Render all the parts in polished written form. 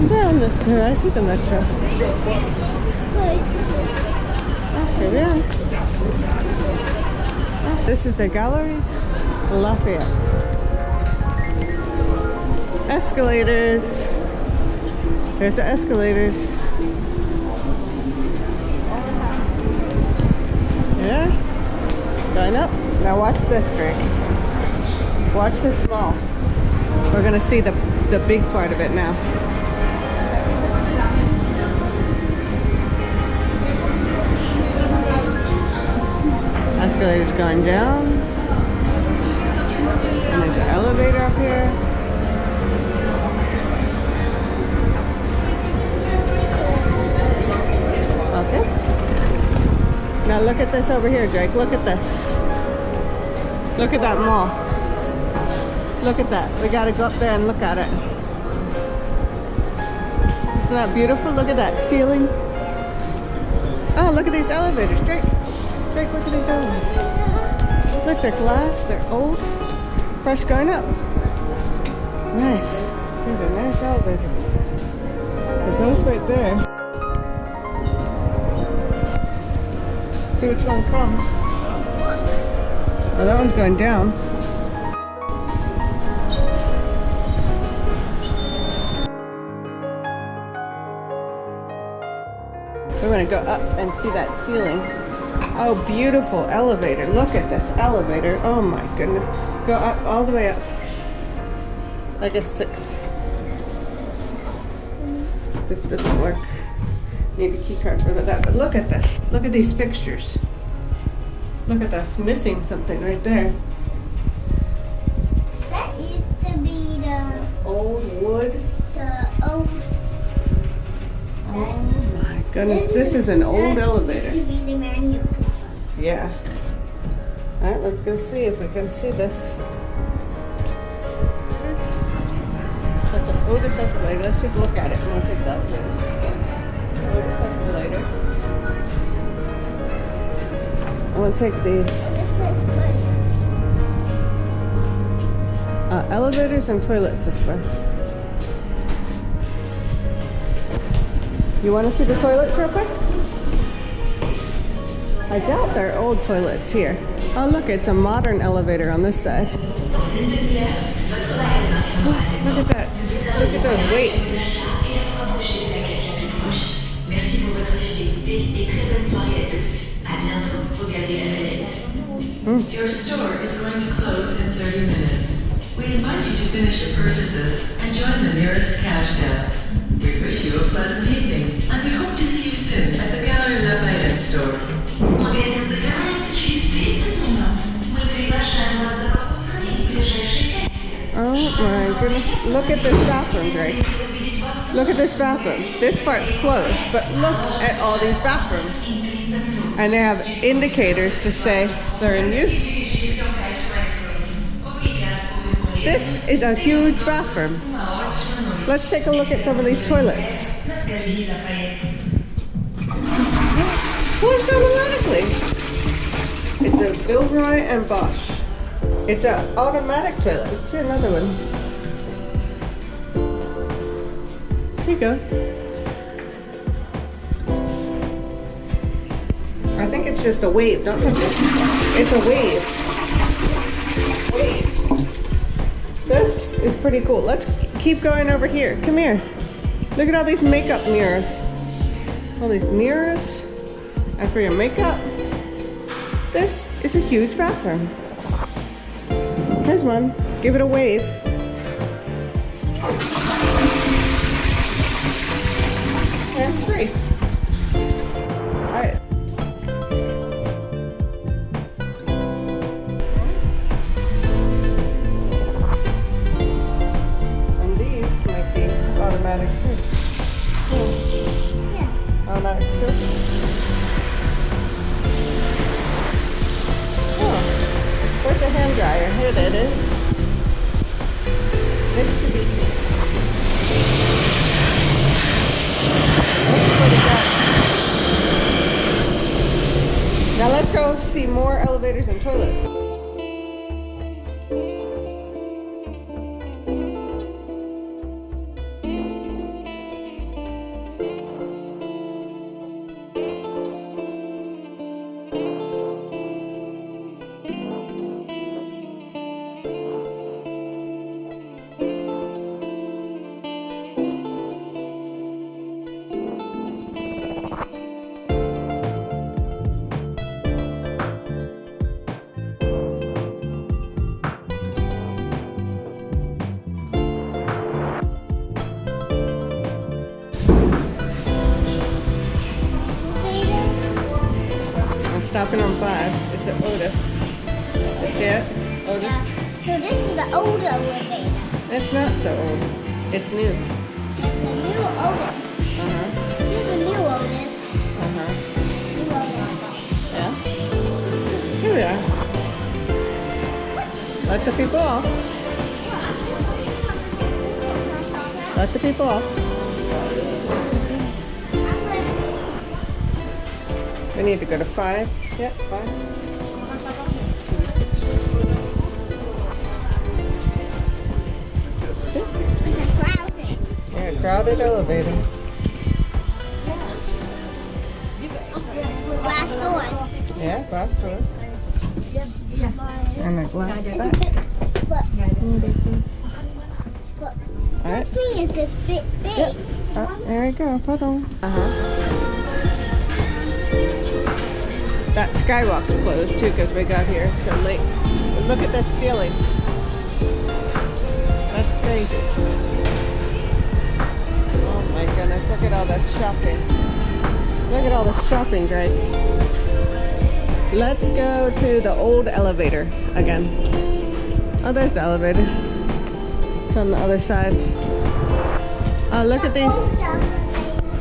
down this too. I see the metro. Here we are. This is the Galeries Lafayette. Escalators. There's the escalators. Yeah. Going up. Now watch this, Greg. Watch this mall. We're gonna see the big part of it now. Escalators going down. And there's an elevator up here. Okay. Now look at this over here, Drake. Look at this. Look at that mall. Look at that. We gotta go up there and look at it. Isn't that beautiful? Look at that ceiling. Oh, look at these elevators, Drake. Drake, look at these elevators. Look, they're glass, they're old. Fresh going up. Nice. There's a nice elevator. It goes right there. See which one comes. Oh, that one's going down. We're going to go up and see that ceiling. Oh, beautiful elevator. Look at this elevator. Oh my goodness. Go up all the way up. Like a 6. This doesn't work. Need a key card for that. But look at this. Look at these fixtures. Look at this. Missing something right there. That used to be the old wood. The old. Oh my goodness. This is an old elevator. Used to be the manual. Yeah. All right, let's go see if we can see this. That's an Otis escalator. Let's just look at it and we'll take the elevator. Otis escalator. I'm gonna take these. Elevators and toilets this way. You want to see the toilets real quick? I doubt they're old toilets here. Oh look, it's a modern elevator on this side. Oh, look at that. Look at those weights. Merci pour votre fidélité et très bonne soirée à tous. À bientôt au Galeries Lafayette. Your store is going to close in 30 minutes. We invite you to finish your purchases and join the nearest cash desk. We wish you a pleasant evening and we hope to see you soon at the Galeries Lafayette store. Magazyn zabierający czysty zezwoląc. Oh my goodness. Look at this bathroom, Drake. Look at this bathroom. This part's closed, but look at all these bathrooms. And they have indicators to say they're in use. This is a huge bathroom. Let's take a look at some of these toilets. Flushed automatically. It's a villeroy and boch. It's an automatic toilet. Let's see another one. Here you go. I think it's just a wave. Don't touch it. It's a wave. Wave. This is pretty cool. Let's keep going over here. Come here. Look at all these makeup mirrors. All these mirrors. And for your makeup. This is a huge bathroom. Here's one. Give it a wave. Hands free. Alright. And these might be automatic too. Yeah. Automatic too. Oh. Where's the hand dryer? Here it is. Mitsubishi. Now let's go see more elevators and toilets. Stopping on 5. It's at Otis. You see it? Otis. Yeah. So this is the old elevator. It's not so old. It's new. The new Otis. Uh-huh. Here's the new Otis. Uh-huh. New Otis. Yeah. Here we are. Let the people off. Let the people off. We need to go to 5. Yep, 5. It's a crowded. Yeah, crowded elevator. Glass doors. Yeah, glass doors. And a glass back. But Alright. this thing is a bit big. Oh, there we go. Hold on. Uh-huh. That skywalk's closed too because we got here so late. But look at this ceiling. That's crazy. Oh my goodness, look at all this shopping. Look at all this shopping, Drake. Let's go to the old elevator again. Oh, there's the elevator. It's on the other side. Oh, look at these.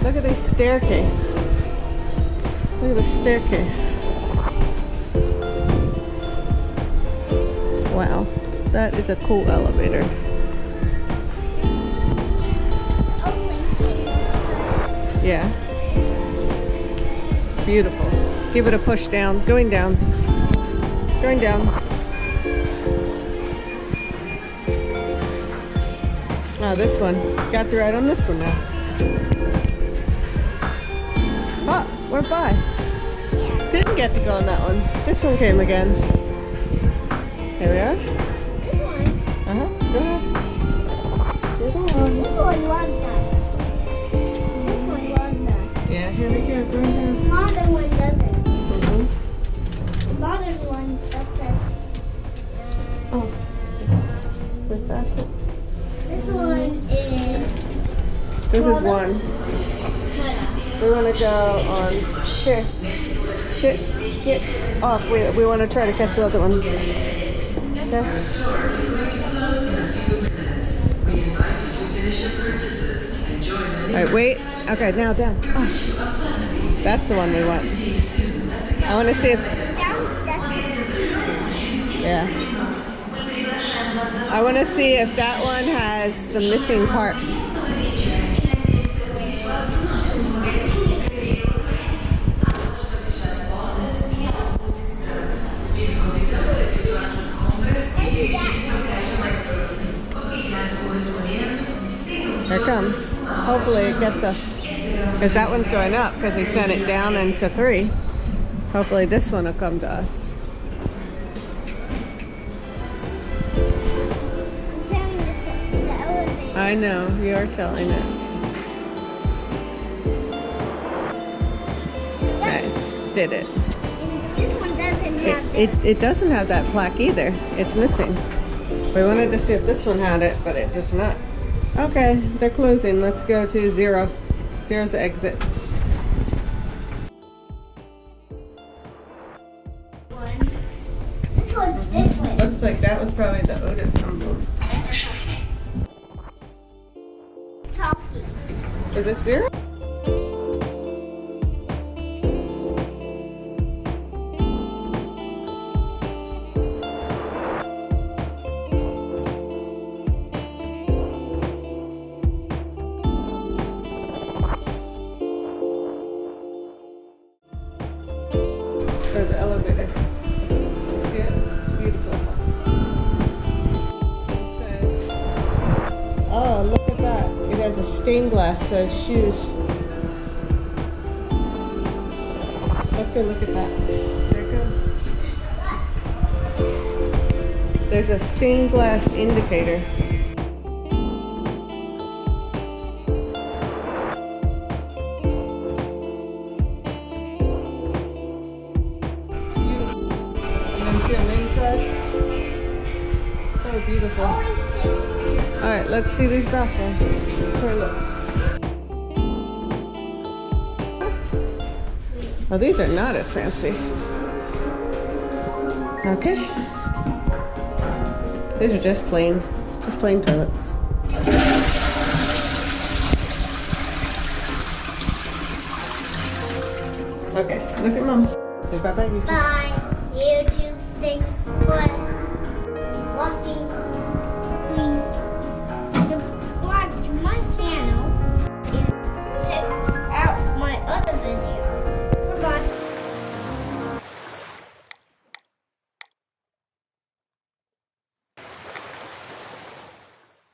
Look at this staircase. Look at the staircase. Wow, that is a cool elevator. Yeah. Beautiful. Give it a push down. Going down. Going down. Oh, this one. Got to ride on this one now. Oh, we're by. Didn't get to go on that one. This one came again. Here we are. This one. Uh-huh. Go ahead. Sit on. This one loves us. This one loves us. Yeah, here we go. Going down. The modern one doesn't. Mm-hmm. The modern one doesn't. Oh. We're past it. This one is. This is one. We want to go on here. Get off. We want to try to catch the other one. Okay. Your store is going to close in a few minutes. We invite you to finish your purchases and join the All right, wait. Okay, now down. Oh, wish you a pleasant evening. that's the one we want. See you soon at the I want to see if. Yeah. I want to see if that one has the missing part. Here it comes. Hopefully it gets us. Because that one's going up because he sent it down into 3. Hopefully this one will come to us. I know, you are telling it. Nice, did it. This one doesn't have that. It doesn't have that plaque either. It's missing. We wanted to see if this one had it, but it does not. Okay, they're closing. Let's go to 0. 0's the exit. This one's different. Looks like that was probably the Otis emblem. Talking. Is it 0? Or the elevator. You see it? Beautiful. So it says, oh, look at that. It has a stained glass, says shoes. Let's go look at that. There it goes. There's a stained glass indicator. See on the inside? So beautiful. Alright, let's see these bathrooms. Toilets. Oh, these are not as fancy. Okay. These are just plain toilets. Okay, look at Mom. Say bye-bye. Bye. YouTube. Thanks for watching.